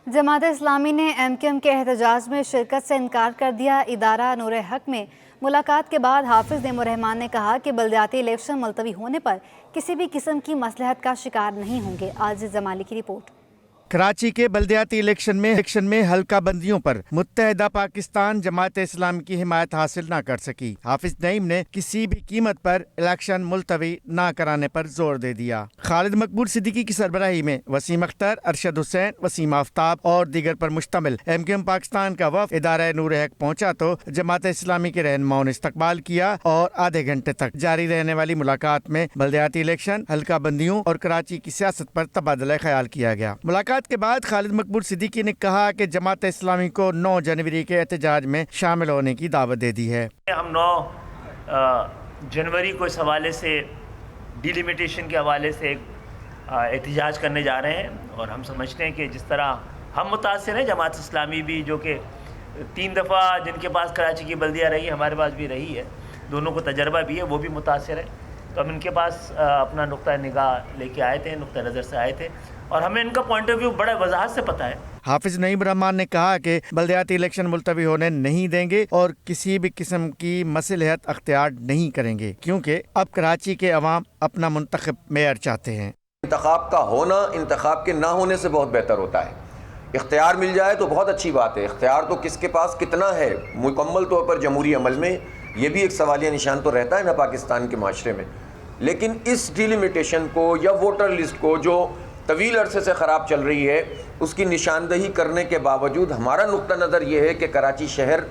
जमात इस्लामी ने MQM के एहतजाज में शिरकत से इनकार कर दिया। इदारा नूर हक में मुलाकात के बाद हाफिज नईमुर रहमान ने कहा कि बल्दियाती इलेक्शन मुलतवी होने पर किसी भी किस्म की मसलहत का शिकार नहीं होंगे। आजिज जमाली की रिपोर्ट। कराची के बल्दियाती इलेक्शन में हल्का बंदियों पर मुत्तहिदा पाकिस्तान जमात इस्लामी की हिमायत हासिल न कर सकी। हाफिज नईम ने किसी भी कीमत पर इलेक्शन मुलतवी न कराने पर जोर दे दिया। खालिद मकबूल सिद्दीकी की सरबराही में वसीम अख्तर, अरशद हुसैन, वसीम आफ्ताब और दीगर पर मुश्तमिल MQM पाकिस्तान का वफ़द इदारा नूर हक पहुँचा तो जमात इस्लामी के रहनुमाओं ने इस्तकबाल किया और आधे घंटे तक जारी रहने वाली मुलाकात में बल्दियाती इलेक्शन, हल्का बंदियों और कराची की सियासत पर तबादला ख्याल किया गया। मुलाकात के बाद खालिद मकबूल सिद्दीकी ने कहा कि जमात इस्लामी को 9 जनवरी के एहतजाज में शामिल होने की दावत दे दी है। हम 9 जनवरी को इस हवाले से डिलिमिटेशन के हवाले से एहतजाज करने जा रहे हैं और हम समझते हैं कि जिस तरह हम मुतासिर हैं, जमात इस्लामी भी, जो कि 3 दफ़ा जिनके पास कराची की बल्दिया रही, हमारे पास भी रही है, दोनों को तजर्बा भी है, वो भी मुतासिर है। तो हम इनके पास अपना नुक्ता निगाह लेके आए थे, नुक्ता नज़र से आए थे और हमें इनका पॉइंट ऑफ व्यू बड़ा वजाहत से पता है। हाफिज नईमुर रहमान ने कहा कि बल्दियाती इलेक्शन मुलतवी होने नहीं देंगे और किसी भी किस्म की मसलहत अख्तियार नहीं करेंगे, क्योंकि अब कराची के अवाम अपना मुंतखब मेयर चाहते हैं। इंतखाब का होना इंतखाब के ना होने से बहुत बेहतर होता है। इख्तियार मिल जाए तो बहुत अच्छी बात है। इख्तियार तो किसके पास कितना है मुकम्मल तौर पर जमहूरी अमल में, ये भी एक सवालिया निशान तो रहता है ना पाकिस्तान के माशरे में। लेकिन इस डिलिमिटेशन को या वोटर लिस्ट को जो तवील अरसे से ख़राब चल रही है, उसकी निशानदही करने के बावजूद हमारा नुक्ता नज़र ये है कि कराची शहर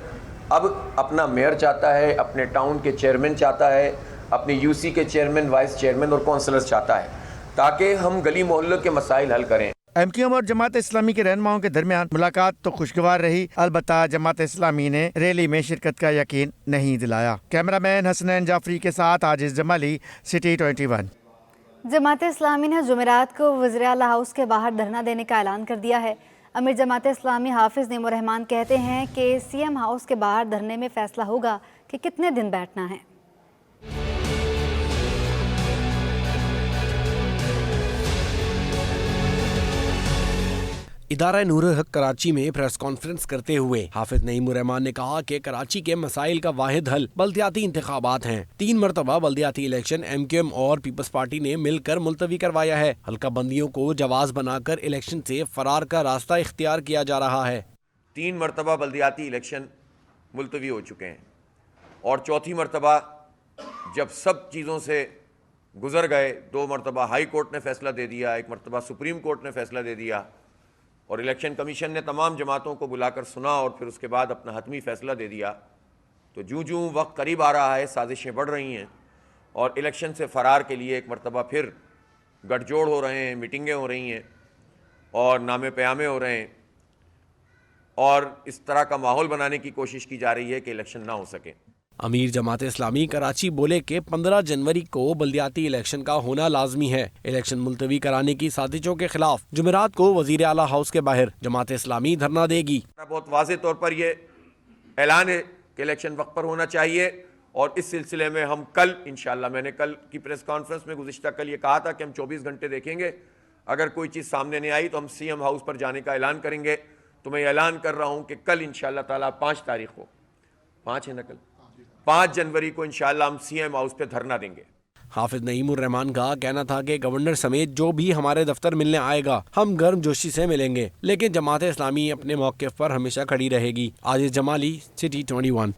अब अपना मेयर चाहता है, अपने टाउन के चेयरमैन चाहता है, अपने UC के चेयरमैन, वाइस चेयरमैन और कौंसलर्स चाहता है, ताकि हम गली मोहल्लों के मसाइल हल करें। MQM और जमात इस्लामी के रहनुमाओं के दरमियान मुलाकात तो खुशगवार रही, अलबत्ता जमात इस्लामी ने रैली में शिरकत का यकीन नहीं दिलाया। कैमरामैन हसनैन जाफरी के साथ आजिज जमाली, सिटी 21। जमात इस्लामी ने जुमेरात को वज़ीर आला हाउस के बाहर धरना देने का ऐलान कर दिया है। अमीर जमात इस्लामी हाफिज नईमुर रहमान कहते हैं कि CM हाउस के बाहर धरने में फैसला होगा कि कितने दिन बैठना है। इदारा नूर हक कराची में प्रेस कॉन्फ्रेंस करते हुए हाफिज नईमुर रहमान ने कहा कि कराची के मसाइल का वाहिद हल बल्दियाती इंतखाबात हैं। 3 मरतबा बल्दियाती इलेक्शन MQM और पीपल्स पार्टी ने मिलकर मुलतवी करवाया है। हल्का बंदियों को जवाज बनाकर इलेक्शन से फरार का रास्ता इख्तियार किया जा रहा है। 3 मरतबा बल्दियाती इलेक्शन मुलतवी हो चुके हैं और चौथी मरतबा जब सब चीज़ों से गुजर गए, 2 मरतबा हाई कोर्ट ने फैसला दे दिया, 1 मरतबा सुप्रीम कोर्ट ने फैसला दे दिया और इलेक्शन कमीशन ने तमाम जमातों को बुलाकर सुना और फिर उसके बाद अपना हतमी फ़ैसला दे दिया। तो जूँ वक्त करीब आ रहा है, साजिशें बढ़ रही हैं और इलेक्शन से फ़रार के लिए 1 मरतबा फिर गठजोड़ हो रहे हैं, मीटिंगें हो रही हैं और नामे प्यामे हो रहे हैं और इस तरह का माहौल बनाने की कोशिश की जा रही है कि इलेक्शन ना हो सके। अमीर जमात इस्लामी कराची बोले कि 15 जनवरी को बल्दियाती इलेक्शन का होना लाजमी है। इलेक्शन मुलतवी कराने की साजिशों के खिलाफ जुमेरात को वज़ीर आला हाउस के बाहर जमात इस्लामी धरना देगी। बहुत वाज़ेह तौर पर यह ऐलान है कि इलेक्शन वक्त पर होना चाहिए और इस सिलसिले में हम कल इंशाअल्लाह, मैंने कल की प्रेस कॉन्फ्रेंस में गुज़िश्ता कल ये कहा था कि हम 24 घंटे देखेंगे, अगर कोई चीज़ सामने नहीं आई तो हम CM हाउस पर जाने का ऐलान करेंगे। तो मैं ऐलान कर रहा हूँ कि कल इंशाअल्लाह ताला 5 तारीख को, 5 है ना, कल 5 जनवरी को इंशाअल्लाह हम CM हाउस पे धरना देंगे। हाफिज नईमुर रहमान का कहना था कि गवर्नर समेत जो भी हमारे दफ्तर मिलने आएगा हम गर्म जोशी से मिलेंगे, लेकिन जमात इस्लामी अपने मौक़िफ़ पर हमेशा खड़ी रहेगी। आजिज जमाली, सिटी 21।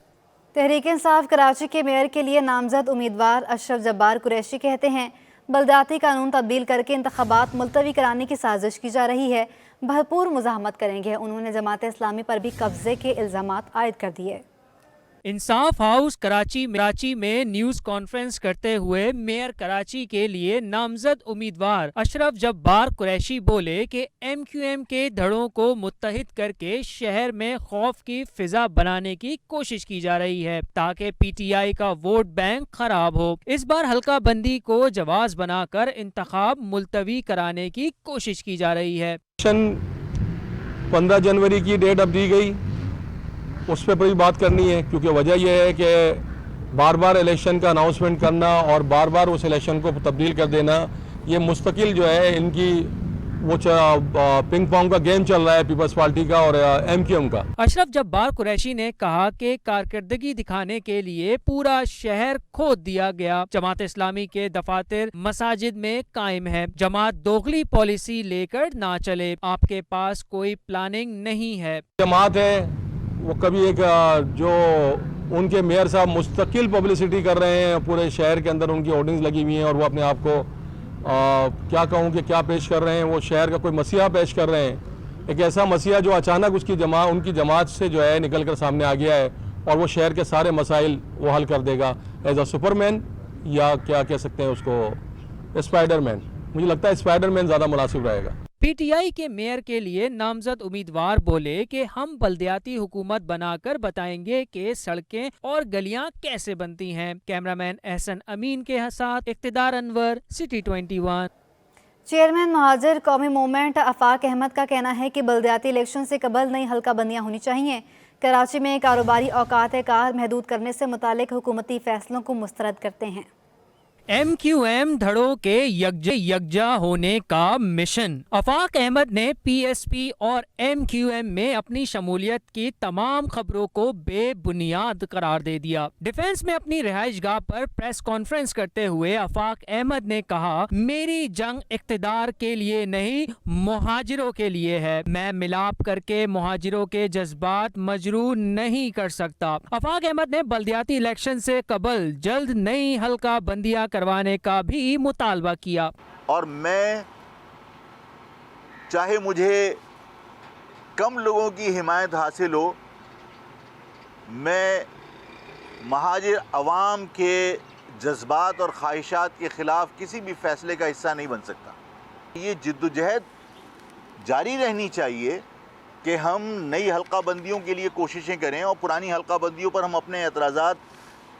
तहरीक इंसाफ कराची के मेयर के लिए नामजद उम्मीदवार अशरफ जब्बार कुरैशी कहते हैं बल्दियाती कानून तब्दील करके इंतखाबात मुलतवी कराने की साजिश की जा रही है, भरपूर मुज़ाहमत करेंगे। उन्होंने जमात इस्लामी पर भी कब्जे के इल्ज़ामात आयद कर दिए। इंसाफ हाउस कराची में न्यूज़ कॉन्फ्रेंस करते हुए मेयर कराची के लिए नामजद उम्मीदवार अशरफ जब्बार कुरैशी बोले कि MQM के धड़ों को मुत्तहिद करके शहर में खौफ की फिजा बनाने की कोशिश की जा रही है ताकि PTI का वोट बैंक खराब हो। इस बार हल्का बंदी को जवाज बनाकर इंतखाब मुलतवी कराने की कोशिश की जा रही है। 15 जनवरी की डेट अब दी गई, उस पर बड़ी बात करनी है, क्योंकि वजह यह है कि बार बार इलेक्शन का अनाउंसमेंट करना और बार बार उस इलेक्शन को तब्दील कर देना, ये मुस्तकिल जो है इनकी वो पिंग पोंग का गेम चल रहा है पीपल्स पार्टी का और MQM का। अशरफ जब्बार कुरैशी ने कहा कि कारकर्दगी दिखाने के लिए पूरा शहर खोद दिया गया। जमात इस्लामी के दफातर मसाजिद में कायम है। जमात दोगली पॉलिसी लेकर ना चले, आपके पास कोई प्लानिंग नहीं है। जमात है वो कभी एक जो उनके मेयर साहब मुस्तकिल पब्लिसिटी कर रहे हैं, पूरे शहर के अंदर उनकी होर्डिंग्स लगी हुई हैं और वो अपने आप को क्या कहूँ कि क्या पेश कर रहे हैं, वो शहर का कोई मसीहा पेश कर रहे हैं। एक ऐसा मसीहा जो अचानक उनकी जमात से जो है निकल कर सामने आ गया है और वो शहर के सारे मसाइल वो हल कर देगा एज अ सुपरमैन, या क्या कह सकते हैं उसको, स्पाइडरमैन। मुझे लगता है स्पाइडरमैन ज़्यादा मुनासिब रहेगा। PTI के मेयर के लिए नामजद उम्मीदवार बोले कि हम बल्दियाती हुकूमत बनाकर बताएंगे कि सड़कें और गलियां कैसे बनती हैं। कैमरामैन एहसन अमीन के साथ इख्तिदार अनवर, सिटी 21। चेयरमैन महाजिर कौमी मूवमेंट आफाक अहमद का कहना है कि बल्दियाती इलेक्शन से कबल नई हल्का बंदियाँ होनी चाहिए। कराची में कारोबारी औकात कार महदूद करने से मुतालिक हुकूमती फैसलों को मुस्तरद करते हैं। MQM धड़ों के यकजा होने का मिशन। आफाक अहमद ने PSP और MQM में अपनी शमूलियत की तमाम खबरों को बेबुनियाद करार दे दिया। डिफेंस में अपनी रिहाइशगाह पर प्रेस कॉन्फ्रेंस करते हुए आफाक अहमद ने कहा, मेरी जंग इख्तिदार के लिए नहीं, मुहाजिरों के लिए है। मैं मिलाप करके मुहाजिरों के जज्बात मजरूह नहीं कर सकता। आफाक अहमद ने बल्दियाती इलेक्शन से कबल जल्द नई हल्का बंदियां करवाने का भी मुतालबा किया। और मैं चाहे मुझे कम लोगों की हिमायत हासिल हो, मैं महाजिर अवाम के जज्बात और ख्वाहिशात के ख़िलाफ़ किसी भी फ़ैसले का हिस्सा नहीं बन सकता। ये जिद्दोजहद जारी रहनी चाहिए कि हम नई हल्का बंदियों के लिए कोशिशें करें और पुरानी हल्का बंदियों पर हम अपने एतराज़ात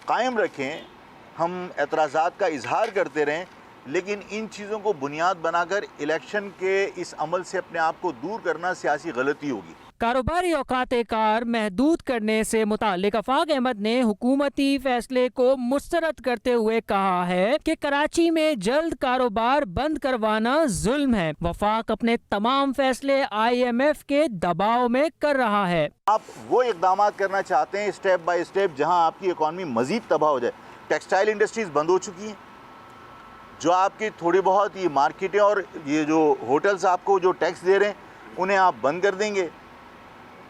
कायम रखें, हम एतराज़ात का इजहार करते रहें, लेकिन इन चीज़ों को बुनियाद बनाकर इलेक्शन के इस अमल से अपने आप को दूर करना सियासी गलती होगी। कारोबारी औकात कार महदूद करने से मुतालिक आफाक अहमद ने हुकूमती फैसले को मुस्तरद करते हुए कहा है कि कराची में जल्द कारोबार बंद करवाना जुल्म है। वफाक अपने तमाम फैसले IMF के दबाव में कर रहा है। आप वो इकदाम करना चाहते हैं स्टेप बाय स्टेप जहां आपकी इकॉनमी मजीद तबाह हो जाए। टेक्सटाइल इंडस्ट्रीज़ बंद हो चुकी हैं, जो आपकी थोड़ी बहुत ये मार्केटें और ये जो होटल्स आपको जो टैक्स दे रहे हैं उन्हें आप बंद कर देंगे,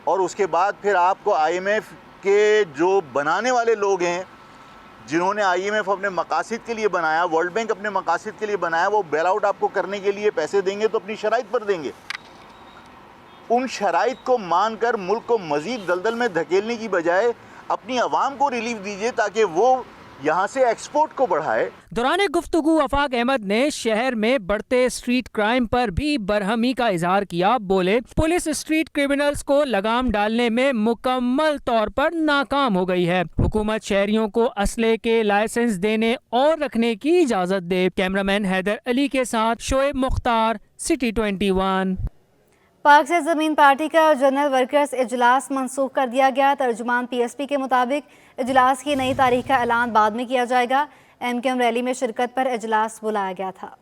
और उसके बाद फिर आपको IMF के जो बनाने वाले लोग हैं, जिन्होंने IMF अपने मकासद के लिए बनाया, वर्ल्ड बैंक अपने मकासद के लिए बनाया, वो बेल आउट आपको करने के लिए पैसे देंगे तो अपनी शराइत पर देंगे। उन शराइत को मानकर मुल्क को मज़ीद दलदल में धकेलने की बजाय अपनी आवाम को रिलीफ दीजिए ताकि वो यहाँ से एक्सपोर्ट को बढ़ाए। दौरान गुफ्तगू आफाक अहमद ने शहर में बढ़ते स्ट्रीट क्राइम पर भी बरहमी का इजहार किया। बोले, पुलिस स्ट्रीट क्रिमिनल्स को लगाम डालने में मुकम्मल तौर पर नाकाम हो गई है। हुकूमत शहरियों को असले के लाइसेंस देने और रखने की इजाजत दे। कैमरामैन हैदर अली के साथ शोएब मुख्तार, सिटी 21। पाक से ज़मीन पार्टी का जनरल वर्कर्स इजलास मंसूख कर दिया गया। तर्जुमान PSP के मुताबिक इजलास की नई तारीख का ऐलान बाद में किया जाएगा। MQM रैली में शिरकत पर इजलास बुलाया गया था।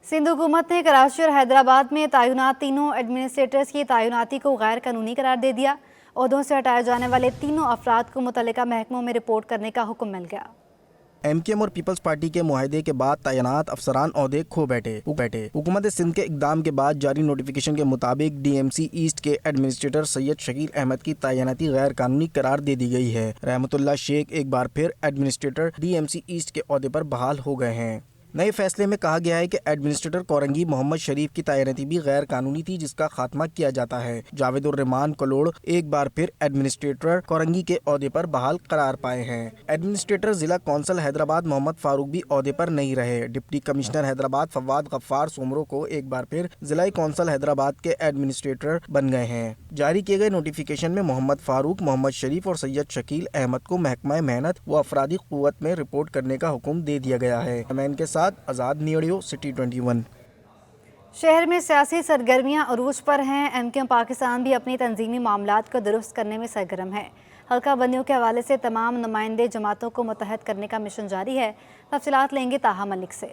सिंध हुकूमत ने कराची और हैदराबाद में तैनात तीनों एडमिनिस्ट्रेटर्स की तैनाती को गैर कानूनी करार दे दिया। ओहदों से हटाए जाने वाले तीनों अफराद को मुतल्लिका महकमों में रिपोर्ट करने का हुक्म मिल गया। MQM और पीपल्स पार्टी के मुआहदे के बाद तैनात अफसरान ओहदे खो बैठे। हुकूमत सिंध के इक़दाम के बाद जारी नोटिफिकेशन के मुताबिक DMC ईस्ट के एडमिनिस्ट्रेटर सैयद शकील अहमद की तैनाती गैर कानूनी करार दे दी गई है। रहमतुल्लाह शेख एक बार फिर एडमिनिस्ट्रेटर DMC ईस्ट के ओहदे पर बहाल हो गए हैं। नए फैसले में कहा गया है कि एडमिनिस्ट्रेटर कोरंगी मोहम्मद शरीफ की तैनाती भी गैर कानूनी थी, जिसका खात्मा किया जाता है। जावेदुर रहमान कलोड़ एक बार फिर एडमिनिस्ट्रेटर कोरंगी के ओहदे पर बहाल करार पाए हैं। एडमिनिस्ट्रेटर जिला कौंसल हैदराबाद मोहम्मद फारूक भी ओहदे पर नहीं रहे। डिप्टी कमिश्नर हैदराबाद फवाद गफ्फार सोमरो को एक बार फिर जिला कौंसल हैदराबाद के एडमिनिस्ट्रेटर बन गए हैं। जारी किए गए नोटिफिकेशन में मोहम्मद फारूक, मोहम्मद शरीफ और सैयद शकील अहमद को महकमा मेहनत व अफरादी क़ुव्वत में रिपोर्ट करने का हुक्म दे दिया गया है। इनके साथ आज़ाद नियड़ियो, सिटी 21। शहर में सियासी सरगर्मियां अरूज पर हैं। MQM पाकिस्तान भी अपनी तंजीमी मामलात को दुरुस्त करने में सरगर्म है। हल्का बंदियों के हवाले से तमाम नुमाइंदे जमातों को मुत्तहद करने का मिशन जारी है। तफसीलात लेंगे ताहा मलिक से।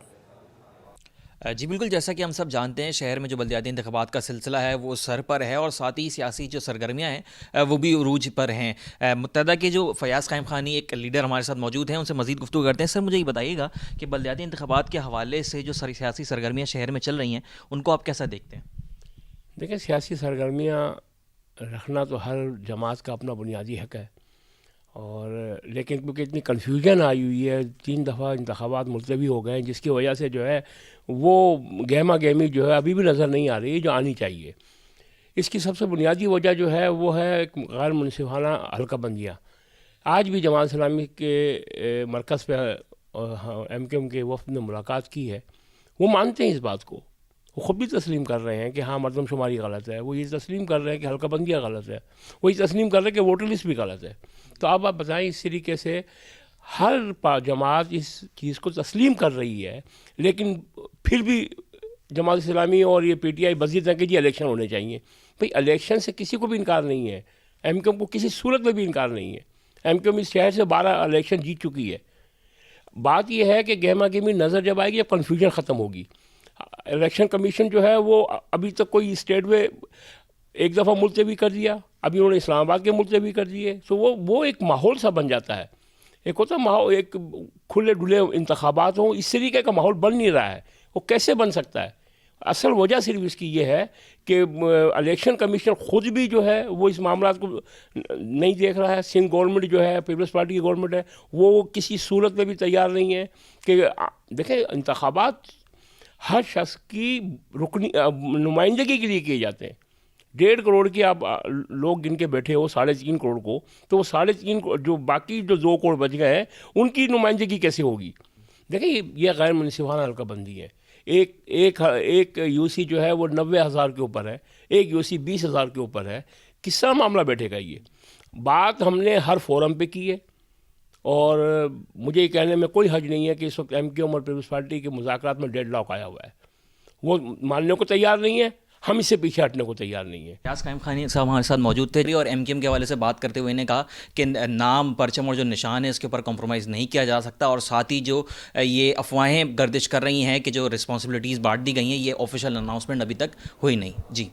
जी बिल्कुल, जैसा कि हम सब जानते हैं शहर में जो बल्दियाती इंतखाबात का सिलसिला है वो सर पर है और साथ ही सियासी जो सरगर्मियाँ हैं वो भी उरूज पर हैं। मुत्तहदा के जो फयाज़ कायम खानी एक लीडर हमारे साथ मौजूद हैं, उनसे मज़ीद गुफ्तगू करते हैं। सर मुझे ये बताइएगा कि बल्दियाती इंतखाबात के हवाले से जो सियासी सरगर्मियाँ शहर में चल रही हैं उनको आप कैसा देखते हैं? देखिए, सियासी सरगर्मियाँ रखना तो हर जमात का अपना बुनियादी हक़ है, और लेकिन क्योंकि इतनी कन्फ्यूजन आई हुई है, 3 दफ़ा इंतखाबात मुलतवी हो गए हैं, जिसकी वजह से जो है वो गहमा गहमी जो है अभी भी नज़र नहीं आ रही जो आनी चाहिए। इसकी सबसे बुनियादी वजह जो है वो है गैर मुनसिफाना हल्का बंदियाँ। आज भी जमात इस्लामी के मरकज़ पे MKM के वफ़द ने मुलाकात की है, वो मानते हैं इस बात को, वो ख़ुद भी तस्लीम कर रहे हैं कि हाँ मरदमशुमारी गलत है, वो ये तस्लीम कर रहे हैं कि हल्का बंदियाँ गलत है, वो ये तस्लीम कर रहे हैं कि वोटर लिस्ट भी गलत है। तो अब आप बताएं, इस तरीके से हर जमात इस चीज़ को तस्लीम कर रही है, लेकिन फिर भी जमात इस्लामी और ये PTI बज़ीद है कि जी इलेक्शन होने चाहिए। भाई इलेक्शन से किसी को भी इनकार नहीं है, MKM को किसी सूरत में भी इनकार नहीं है। MKM इस शहर से 12 इलेक्शन जीत चुकी है। बात यह है कि गहमा गहमी नज़र जब आएगी जब कन्फ्यूजन ख़त्म होगी। इलेक्शन कमीशन जो है वो अभी तक कोई स्टेट में एक दफ़ा मुलतवी कर दिया, अभी उन्होंने इस्लामाबाद के मुलतवी कर दिए, तो वो एक माहौल सा बन जाता है। एक होता माहौल, एक खुले डुले इंतखाबात हों, इस तरीके का माहौल बन नहीं रहा है। वो कैसे बन सकता है? असल वजह सिर्फ इसकी ये है कि इलेक्शन कमीशन ख़ुद भी जो है वो इस मामला को नहीं देख रहा है। सिंध गवर्नमेंट जो है, पीपल्स पार्टी की गवर्नमेंट है, वो किसी सूरत में भी तैयार नहीं है कि देखें इंतखाबात हर शख्स की रुकनी नुमाइंदगी के लिए किए जाते हैं। 1.5 करोड़ की आप लोग गिन के बैठे हो 3.5 करोड़ को, तो वो 3.5 जो बाकी जो 2 करोड़ बच गए हैं उनकी नुमाइंदगी कैसे होगी? देखिए ये गैर मुनसिफाना हल्का बंदी है। एक UC जो है वो 90,000 के ऊपर है, एक UC 20,000 के ऊपर है। किसका मामला बैठेगा? ये बात हमने हर फोरम पे की है, और मुझे ये कहने में कोई हर्ज नहीं है कि इस वक्त MKM और पीपल्स पार्टी के मुज़ाकरात में डेडलॉक आया हुआ है। वो मानने को तैयार नहीं है, हम इससे पीछे हटने को तैयार नहीं है। फयाज़ कायम खानी साहब हमारे साथ मौजूद थे और MKM के हवाले से बात करते हुए इन्हें कहा कि नाम, परचम और जो निशान है इसके ऊपर कॉम्प्रोमाइज़ नहीं किया जा सकता, और साथ ही जो ये अफवाहें गर्दिश कर रही हैं कि जो रिस्पॉन्सिबिलिटीज़ बांट दी गई हैं, ये ऑफिशियल अनाउंसमेंट अभी तक हुई नहीं। जी,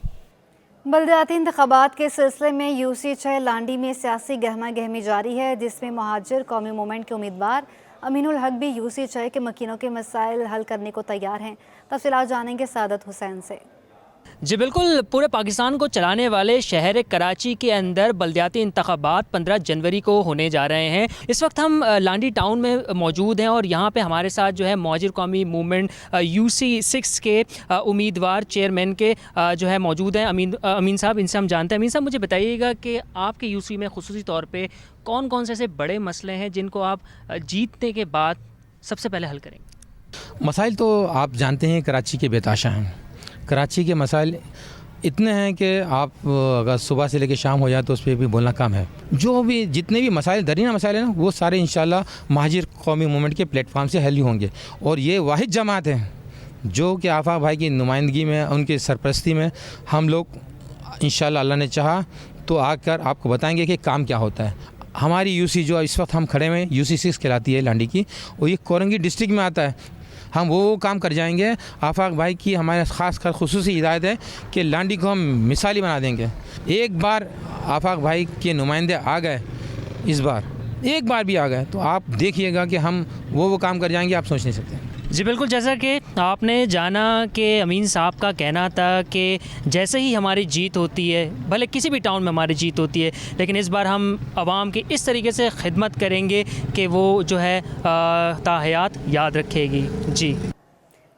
बल्दियाती इंतखाबात के सिलसिले में UC 6 लांडी में सियासी गहमा गहमी जारी है, जिसमें मुहाजिर कौमी मूवमेंट के उम्मीदवार अमीनुल हक भी UC 6 के मकीनों के मसाइल हल करने को तैयार हैं। तफसीलात जानेंगे सादत हुसैन से। जी बिल्कुल, पूरे पाकिस्तान को चलाने वाले शहर कराची के अंदर बल्दियाती इंतखाबात 15 जनवरी को होने जा रहे हैं। इस वक्त हम लांडी टाउन में मौजूद हैं और यहाँ पे हमारे साथ जो है मुहाजिर कौमी मूवमेंट UC 6 के उम्मीदवार चेयरमैन के जो है मौजूद हैं अमीन साहब। इनसे हम जानते हैं। अमीन साहब, मुझे बताइएगा कि आपके UC में खुसूसी तौर पर कौन कौन से ऐसे बड़े मसले हैं जिनको आप जीतने के बाद सबसे पहले हल करेंगे? मसाइल तो आप जानते हैं कराची के बेताशा हैं। कराची के मसाइल इतने हैं कि आप अगर सुबह से लेकर शाम हो जाए तो उस पर भी बोलना कम है। जो भी जितने भी मसाइल, दरीना मसाइल हैं ना, वो सारे इंशाल्लाह मुहाजिर कौमी मूवमेंट के प्लेटफार्म से हल होंगे। और ये वाहिद जमात है जो कि आफाक भाई की नुमाइंदगी में, उनकी सरपरस्ती में हम लोग इंशाल्लाह अल्लाह ने चाहा तो आकर आपको बताएंगे कि काम क्या होता है। हमारी UC जो इस वक्त हम खड़े हुए UC 6 कहलाती है लांडी की, और ये कोरंगी डिस्ट्रिक्ट में आता है। हम वो काम कर जाएंगे। आफाक भाई की हमारे ख़ास कर खुसूसी हिदायत है कि लांडी को हम मिसाली बना देंगे। एक बार आफाक भाई के नुमाइंदे आ गए, इस बार एक बार भी आ गए तो आप देखिएगा कि हम वो काम कर जाएंगे, आप सोच नहीं सकते। जी बिल्कुल, जैसा कि आपने जाना कि अमीन साहब का कहना था कि जैसे ही हमारी जीत होती है, भले किसी भी टाउन में हमारी जीत होती है, लेकिन इस बार हम आवाम की इस तरीके से खिदमत करेंगे कि वो जो है ताहयात याद रखेगी। जी,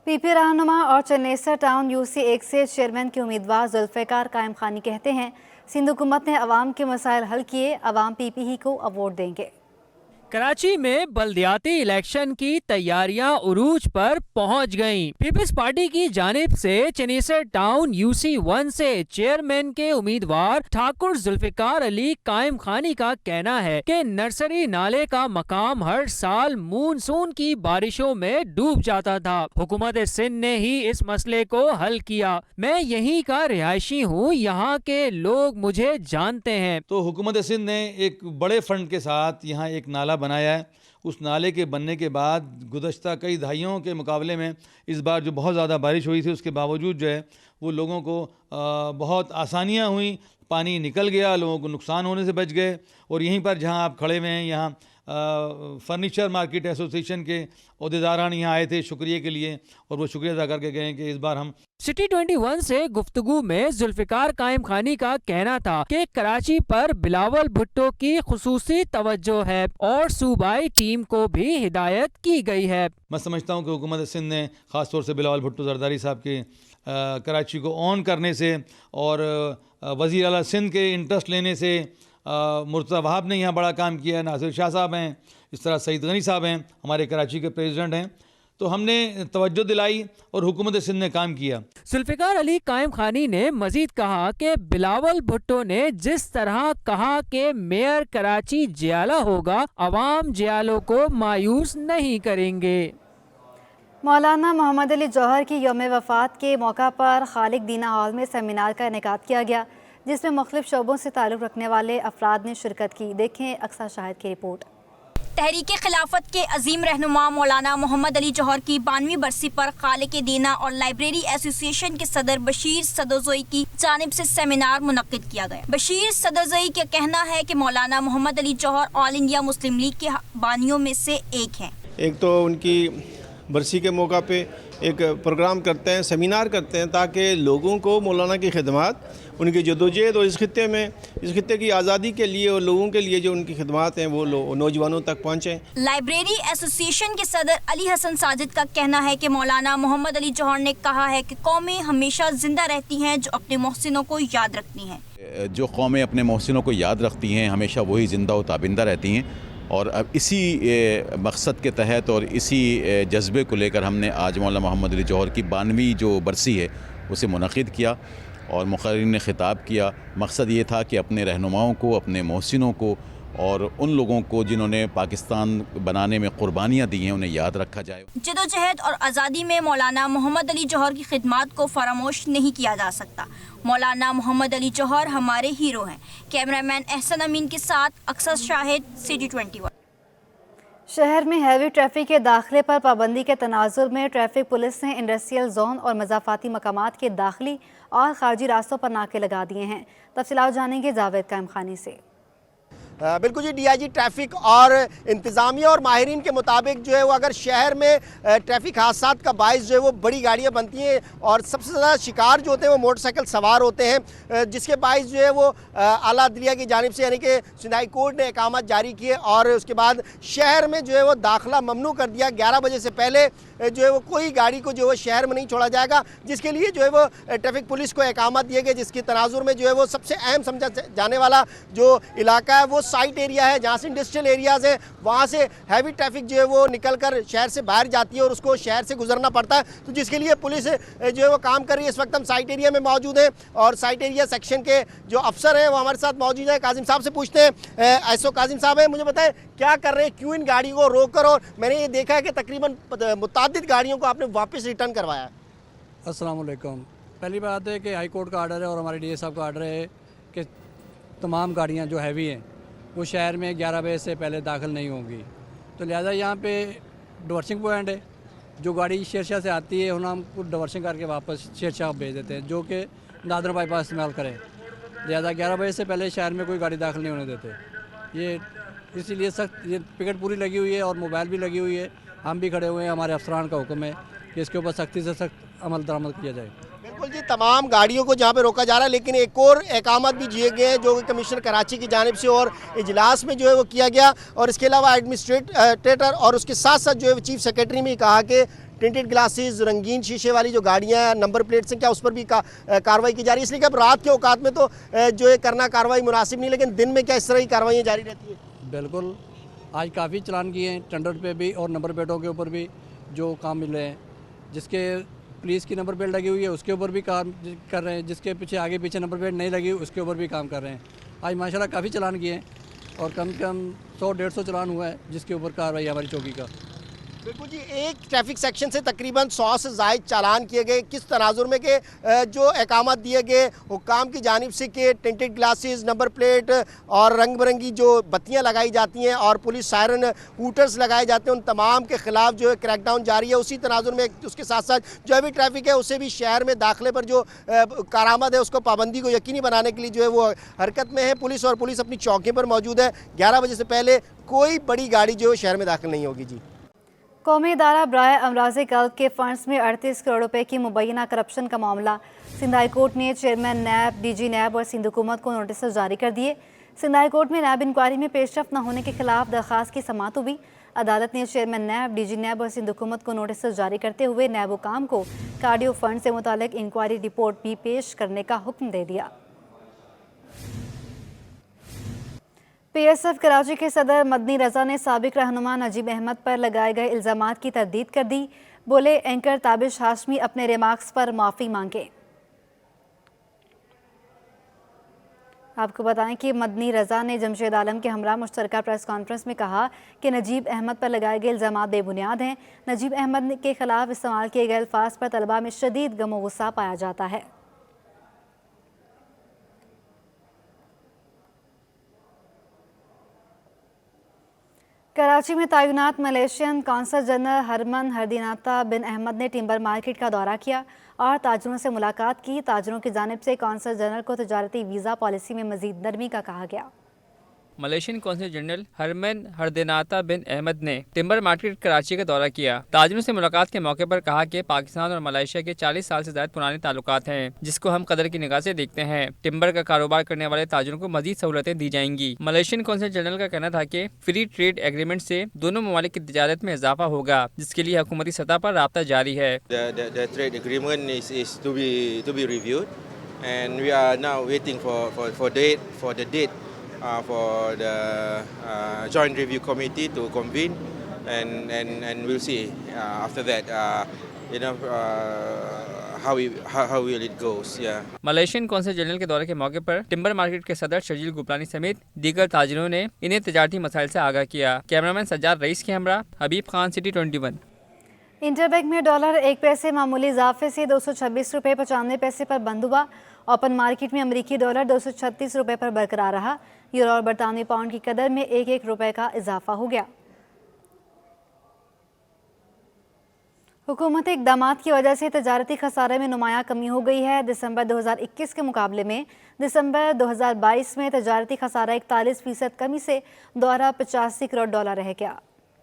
PP रहनुमा और चन्नेसर टाउन UC 1 से चेयरमैन के उम्मीदवार जुल्फ़िकार कायम खानी कहते हैं, सिंध हुकूमत ने अवाम के मसाइल हल किए, अवाम PP ही को अवॉर्ड देंगे। कराची में बल्दियाती इलेक्शन की तैयारियां उरूज पर पहुंच गईं। पीपल्स पार्टी की जानिब से चनेसर टाउन UC1 से चेयरमैन के उम्मीदवार ठाकुर जुल्फिकार अली कायम खानी का कहना है कि नर्सरी नाले का मकाम हर साल मानसून की बारिशों में डूब जाता था। हुकूमत सिंध ने ही इस मसले को हल किया। मैं यहीं का रिहायशी हूँ, यहाँ के लोग मुझे जानते हैं। तो हुकूमत सिंध ने एक बड़े फंड के साथ यहाँ एक नाला बनाया है। उस नाले के बनने के बाद गुज़श्ता कई दहाइयों के मुकाबले में इस बार जो बहुत ज़्यादा बारिश हुई थी, उसके बावजूद जो है वो लोगों को बहुत आसानियाँ हुई, पानी निकल गया, लोगों को नुकसान होने से बच गए। और यहीं पर जहाँ आप खड़े हुए हैं, यहाँ फर्नीचर मार्केट एसोसिएशन के अहदेदारान यहाँ आए थे शुक्रिया के लिए, और वो शुक्रिया अदा करके गए कि इस बार हम सिटी 21 से गुफ्तगू में जुल्फिकार कायम खानी का कहना था कि कराची पर बिलावल भुट्टो की खुसूसी तवज्जो है और सूबाई टीम को भी हिदायत की गई है। मैं समझता हूँ कि हुकूमत सिंध ने ख़ास तौर से बिलावल भुट्टो जरदारी साहब के कराची को ऑन करने से और वज़ीर आला सिंध के इंटरेस्ट लेने से, मुर्तज़ा वहाब ने यहाँ बड़ा काम किया है, नासिर शाह साहब हैं, इस तरह सईद गनी साहब हैं, हमारे कराची के प्रेसिडेंट हैं। तो हमने तवज्जो दिलाई और हुकूमत सिंध ने काम किया। जुल्फिकार अली कायम खानी ने मजीद कहा कि बिलावल भुट्टो ने जिस तरह कहा कि मेयर कराची जियाला होगा, अवाम जियालों को मायूस नहीं करेंगे। मौलाना मोहम्मद अली जौहर की यौम वफ़ात के मौका पर खालिक दीना हॉल में सेमिनार का इनेकाद किया गया, जिसमें मुख्तलिफ शोबों से ताल्लुक़ रखने वाले अफराद ने शिरकत की। देखें अक्सर शाहिद की रिपोर्ट। तहरीक खिलाफत के अजीम रहनुमा मौलाना मोहम्मद अली जौहर की 92वीं बरसी पर खालिक दीना और लाइब्रेरी एसोसिएशन के सदर बशीर सदरजोई की जानिब से सेमिनार मुनक्किद किया गया। बशीर सदरजोई का कहना है कि मौलाना मोहम्मद अली जौहर ऑल इंडिया मुस्लिम लीग के बानियों में से एक हैं। एक तो उनकी बरसी के मौका पे एक प्रोग्राम करते हैं, सेमिनार करते हैं, ताकि लोगों को मौलाना की खिदमत, उनकी जदोजहद और इस खित्ते की आज़ादी के लिए और लोगों के लिए जो उनकी खिदमत हैं वो नौजवानों तक पहुँचें। लाइब्रेरी एसोसिएशन के सदर अली हसन साजिद का कहना है कि मौलाना मोहम्मद अली जौहर ने कहा है कि कौमें हमेशा जिंदा रहती हैं जो अपने मोहसिनों को याद रखती हैं। जो कौमें अपने मोहसिनों को याद रखती हैं हमेशा वही ज़िंदा व ताबिंदा रहती हैं। और अब इसी मकसद के तहत और इसी जज्बे को लेकर हमने आज मौलाना मोहम्मद अली जौहर की 92वीं जो बरसी है उसे मुनक़िद किया और मुक़र्रिरीन ने ख़िताब किया। मकसद ये था कि अपने रहनुमाओं को, अपने मोहसिनों को और उन लोगों को जिन्होंने पाकिस्तान बनाने में क़ुरबानियाँ दी हैं उन्हें याद रखा जाए। जदोजहद और आज़ादी में मौलाना मोहम्मद अली जौहर की खिदमत को फरामोश नहीं किया जा सकता। मौलाना मोहम्मद अली जौहर हमारे हीरो हैं। कैमरामैन एहसन अमीन के साथ अक्सर शाहिद, सिटी 21। शहर में हैवी ट्रैफिक के दाखिले पर पाबंदी के तनाजुर में ट्रैफिक पुलिस ने इंडस्ट्रियल जोन और मज़ाफ़ाती मकामात के दाखिली और खारजी रास्तों पर नाके लगा दिए हैं। तफसीलात जानेंगे जावेद कायम खानी से। बिल्कुल जी, DIG ट्रैफिक और इंतज़ामिया और माहिरीन के मुताबिक जो है वो अगर शहर में ट्रैफिक हादसात का बाइस जो है वो बड़ी गाड़ियाँ बनती हैं और सबसे ज़्यादा शिकार जो होते हैं वो मोटरसाइकिल सवार होते हैं, जिसके बाइस जो है वो आला अदलिया की जानिब से यानी कि सिंध हाई कोर्ट ने अहकाम जारी किए और उसके बाद शहर में जो है वो दाखिला ममनू कर दिया। 11 बजे से पहले जो है वो कोई गाड़ी को जो है शहर में नहीं छोड़ा जाएगा, जिसके लिए जो है वो ट्रैफिक पुलिस को अहकाम दिए गए, जिसके तनाजुर में जो है वो सबसे अहम समझा जाने वाला जो इलाका है वो साइट एरिया है, जहाँ से इंडस्ट्रियल एरियाज़ हैं, वहाँ से हैवी ट्रैफिक जो है वो निकल कर शहर से बाहर जाती है और उसको शहर से गुजरना पड़ता है। तो जिसके लिए पुलिस जो है वो काम कर रही है। इस वक्त हम साइट एरिया में मौजूद हैं और साइट एरिया सेक्शन के जो अफसर हैं वो हमारे साथ मौजूद हैं। काजिम साहब से पूछते हैं। ऐसो काजिम साहब है, मुझे बताएं क्या कर रहे हैं, क्यों इन गाड़ियों को रोक कर, और मैंने ये देखा है कि तकरीबन मुतादिद गाड़ियों को आपने वापस रिटर्न करवाया है। अस्सलाम वालेकुम। पहली बात है कि हाई कोर्ट का आर्डर है और हमारे DA साहब का आर्डर है कि तमाम गाड़ियाँ जो हैवी हैं वो शहर में 11 बजे से पहले दाखिल नहीं होंगी। तो लिहाजा यहाँ पे डिवर्सिंग पॉइंट है, जो गाड़ी शेरशाह से आती है हम डिवर्सिंग करके वापस शेरशाह भेज देते हैं, जो कि दादर बाईपास इस्तेमाल करें। लिहाजा 11 बजे से पहले शहर में कोई गाड़ी दाखिल नहीं होने देते। ये इसीलिए सख्त ये पिकट पूरी लगी हुई है और मोबाइल भी लगी हुई है। हम भी खड़े हुए हैं, हमारे अफसरान का हुक्म है कि इसके ऊपर सख्ती से सख्त अमल दरामद किया जाए। बिल्कुल जी, तमाम गाड़ियों को जहाँ पे रोका जा रहा है, लेकिन एक और अहकाम भी दिए गए हैं जो कमिश्नर कराची की जानिब से और इजलास में जो है वो किया गया। और इसके अलावा एडमिनिस्ट्रेटर और उसके साथ साथ जो है चीफ सेक्रेटरी ने कहा कि टिंटेड ग्लासेस, रंगीन शीशे वाली जो गाड़ियाँ हैं, नंबर प्लेट्स हैं, क्या उस पर भी कार्रवाई की जा रही है? इसलिए कि अब रात के औकात में तो जो है करना कार्रवाई मुनासिब नहीं, लेकिन दिन में क्या इस तरह की कार्रवाइयाँ जारी रहती है? बिल्कुल, आज काफ़ी चलान किए हैं, टेंडर पे भी और नंबर प्लेटों के ऊपर भी जो काम मिल रहे हैं। जिसके पुलिस की नंबर प्लेट लगी हुई है उसके ऊपर भी काम कर रहे हैं, जिसके पीछे आगे पीछे नंबर प्लेट नहीं लगी उसके ऊपर भी काम कर रहे हैं। आज माशाल्लाह काफ़ी चलान किए हैं और कम से कम 100-150 चलान हुआ है जिसके ऊपर कार्रवाई हमारी चौकी का। बिल्कुल जी, एक ट्रैफिक सेक्शन से तकरीबन 100 से ज़ायद चालान किए गए। किस तनाजुर में के जो अहकामात दिए गए हुक्काम की जानिब से कि टिंटेड ग्लासेस, नंबर प्लेट और रंग बिरंगी जो बत्तियां लगाई जाती हैं और पुलिस सायरन हूटर्स लगाए जाते हैं, उन तमाम के ख़िलाफ़ जो है क्रैकडाउन जारी है। उसी तनाजुर में उसके साथ साथ जो भी ट्रैफिक है उससे भी शहर में दाखिले पर जो कारामद है उसको पाबंदी को यकीनी बनाने के लिए जो है वो हरकत में है पुलिस, और पुलिस अपनी चौकी पर मौजूद है। 11 बजे से पहले कोई बड़ी गाड़ी जो है शहर में दाखिल नहीं होगी। जी, कौमी इदारा बराए अमराज़ कल्ब के फंड्स में 38 करोड़ रुपए की मुबैना करप्शन का मामला। सिंध हाई कोर्ट ने चेयरमैन नैब, डीजी नैब और सिंध हुकूमत को नोटिस जारी कर दिए। सिंध हाई कोर्ट में नैब इंक्वायरी में पेशरफ न होने के खिलाफ दरख्वास्त की समाअत हुई। अदालत ने चेयरमैन नैब, डीजी नैब और सिंध हुकूमत को नोटिस जारी करते हुए नैब हुकाम को कार्डियो फंड से मुतालिक इंक्वायरी रिपोर्ट भी पेश करने का हुक्म दे दिया। PSF कराची के सदर मदनी रजा ने साबिक रहनुमा नजीब अहमद पर लगाए गए इल्ज़ामात की तरदीद कर दी। बोले, एंकर ताबिश हाशमी अपने रिमार्क्स पर माफ़ी मांगे। आपको बताएं कि मदनी रजा ने जमशेद आलम के हमरा मुश्तरका प्रेस कॉन्फ्रेंस में कहा कि नजीब अहमद पर लगाए गए इल्ज़ामात बेबुनियाद हैं। नजीब अहमद के खिलाफ इस्तेमाल किए गए अल्फाज पर तलबा में शदीद गम व गुस्सा पाया जाता है। कराची में तैनात मलेशियन कौंसल जनरल हरमन हरदीनाता बिन अहमद ने टिम्बर मार्केट का दौरा किया और ताजरों से मुलाकात की। ताजरों की जानिब से कौंसल जनरल को तजारती वीज़ा पॉलिसी में मज़ीद नरमी का कहा गया। मलेशियन कौंसल जनरल हरमन हरदीनाता बिन अहमद ने टिम्बर मार्केट कराची का दौरा किया। ताजरों से मुलाकात के मौके पर कहा कि पाकिस्तान और मलेशिया के 40 साल से ज़्यादा पुराने ताल्लुकात हैं, जिसको हम कदर की निगाह से देखते हैं। टिम्बर का कारोबार करने वाले ताजरों को मजीद सहूलतें दी जाएंगी। मलेशियन कौंसल जनरल का कहना था कि फ्री ट्रेड एग्रीमेंट से दोनों ममालिक की तिजारत में इजाफा होगा, जिसके लिए हुकूमती सतह पर राब्ता जारी है। The trade agreement is to be reviewed, and we are now waiting for the date for the joint review committee to convene, and we'll see after that how will it goes. Yeah. Malaysian consul general के दौरे के मौके पर timber market के सदर शर्जील गुपलानी समेत दीगर ताजरों ने इन्हें तजारती मसाइल से आगाह किया। कैमरामैन सज्जाद रईस के हमरा हबीब खान, सिटी 21। इंटरबैंक में डॉलर 1 पैसे मामूली इजाफे से 226 रुपये 95 पैसे पर बंद हुआ। ओपन मार्केट में अमरीकी डॉलर 236 रुपये पर बरकरार रहा। यूरो और बरतानवी पाउंड की कदर में 1-1 रुपये का इजाफा हो गया। हुकूमती इक़दामात की वजह से तजारती खसारे में नुमायां कमी हो गई है। दिसंबर 2021 के मुकाबले में दिसंबर 2022 में तजारती खसारा 41% कमी से 2 अरब 85 करोड़ डॉलर रह गया।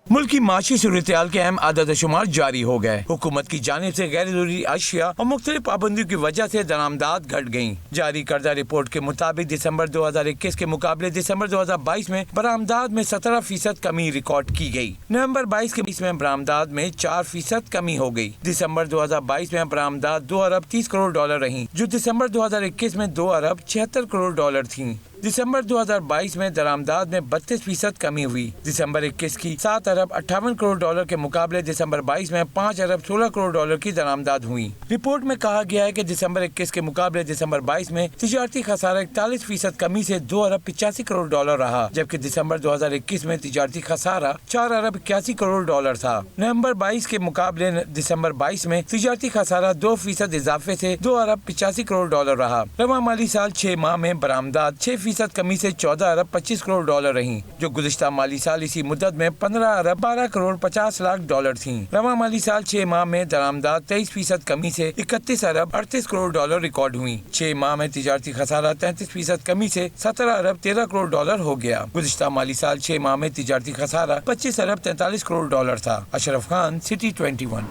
मुल्क की माशी सूरत-ए-हाल के अहम आदाद-ओ-शुमार जारी हो गए। हुकूमत की जानिब से गैर जरूरी अशिया और मुख्तलिफ पाबंदियों की वजह से दरामदात घट गयी। जारी करदा रिपोर्ट के मुताबिक दिसंबर 2021 के मुकाबले दिसंबर 2022 में बरामदात में 17% कमी रिकॉर्ड की गयी। नवंबर 22 के बीच में बरामदात में 4% कमी हो गयी। दिसंबर 2022 में बरामदात 2 अरब 30 करोड़ डॉलर रही, जो दिसंबर 2021 में 2 अरब 76 करोड़ डॉलर थी। दिसंबर 2022 में दरामदात में 32% कमी हुई। दिसंबर 21 की 7 अरब 58 करोड़ डॉलर के मुकाबले दिसंबर 22 में 5 अरब 16 करोड़ डॉलर की दरामदात हुई। रिपोर्ट में कहा गया है कि दिसंबर 21 के मुकाबले दिसंबर 22 में तिजारती खसारा 41% कमी से 2 अरब 85 करोड़ डॉलर रहा, जबकि दिसंबर 2021 में तिजारती खसारा 4 अरब 81 करोड़ डॉलर था। नवंबर 22 के मुकाबले दिसंबर 22 में तिजारती खसारा 2% इजाफे से 2 अरब 85 करोड़ डॉलर रहा। रवा माली साल 6 माह में बरामदात 6% कमी से 14 अरब 25 करोड़ डॉलर रही, जो गुज़िश्ता माली साल इसी मुद्दत में 15 अरब 12 करोड़ 50 लाख डॉलर थी। रवा माली साल 6 माह में दरामदात 23% कमी से 31 अरब 38 करोड़ डॉलर रिकॉर्ड हुई। 6 माह में तिजारती खसारा 33% कमी से 17 अरब 13 करोड़ डॉलर हो गया। गुज़िश्ता माली साल 6 माह में तिजारती खसारा 25 अरब 43 करोड़ डॉलर था। अशरफ खान, सिटी 21।